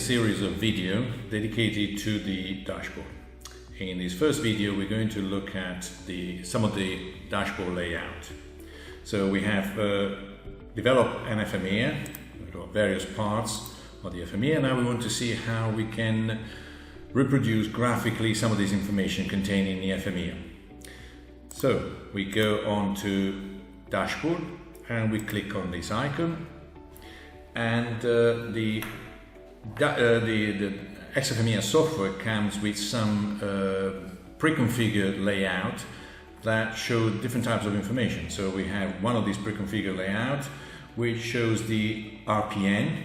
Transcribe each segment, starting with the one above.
series of video dedicated to the dashboard. In this first video, we're going to look at some of the dashboard layout. So we have developed an FMEA, we've got various parts of the FMEA. Now we want to see how we can reproduce graphically some of this information contained in the FMEA. So we go on to dashboard and we click on this icon, and the XFMEA software comes with some pre-configured layout that show different types of information. So we have one of these pre-configured layout which shows the RPN,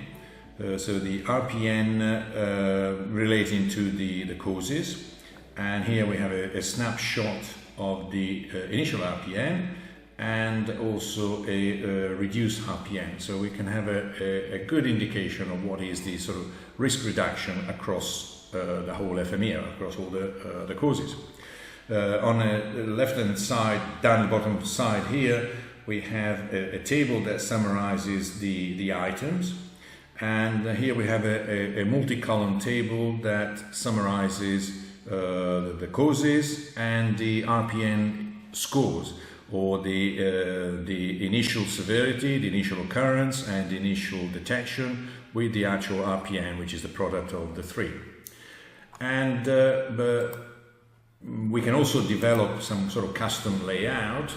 so the RPN relating to the causes, and here we have a snapshot of the initial RPN and also a reduced RPN, so we can have a good indication of what is the sort of risk reduction across the whole FMEA, across all the causes. On the left hand side, down the bottom side here, we have a table that summarizes the items, and here we have a multi-column table that summarizes the causes and the RPN scores, or the initial severity, the initial occurrence, and the initial detection with the actual RPN, which is the product of the three. And we can also develop some sort of custom layout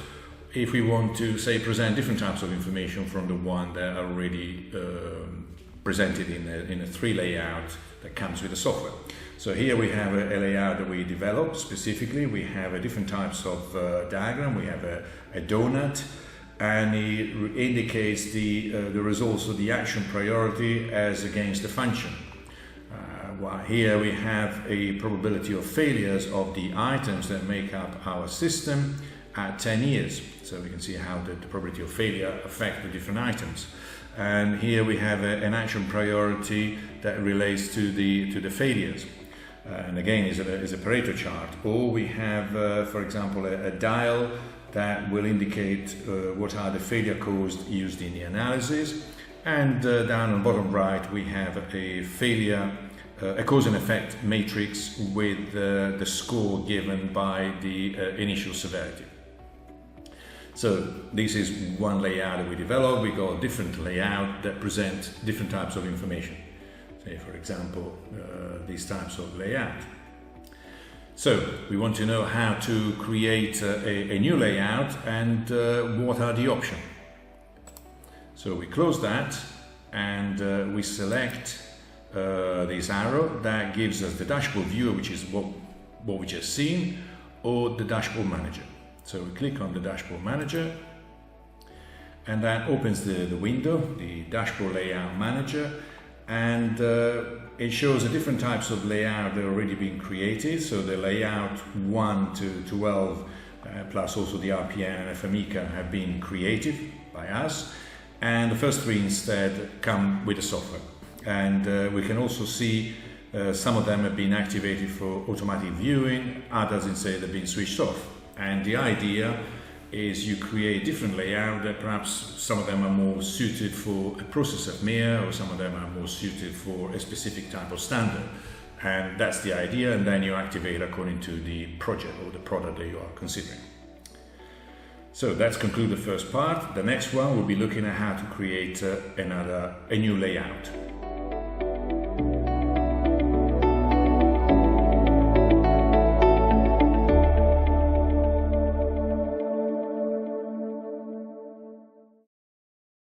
if we want to, say, present different types of information from the one that are already presented in a three layout that comes with the software. So here we have a layout that we developed specifically. We have different types of diagram. We have a donut, and it indicates the results of the action priority as against the function. While here we have a probability of failures of the items that make up our system at 10 years. So we can see how the probability of failure affect the different items. And here we have an action priority that relates to the failures. And again, is a Pareto chart. Or we have, for example, a dial that will indicate what are the failure codes used in the analysis. And down on the bottom right, we have a cause and effect matrix with the score given by the initial severity. So this is one layout that we developed. We got a different layout that present different types of information. Say, for example, these types of layout. So we want to know how to create a new layout and what are the options. So we close that and we select this arrow that gives us the dashboard viewer, which is what we just seen, or the dashboard manager. So we click on the dashboard manager, and that opens the window, the dashboard layout manager, and it shows the different types of layout that are already been created. So the layout 1 to 12 plus also the RPN and FMEA have been created by us, and the first three instead come with the software. And we can also see some of them have been activated for automatic viewing, others instead have been switched off. And the idea is you create different layout that perhaps some of them are more suited for a process FMEA, or some of them are more suited for a specific type of standard. And that's the idea, and then you activate according to the project or the product that you are considering. So that's conclude the first part. The next one will be looking at how to create a new layout.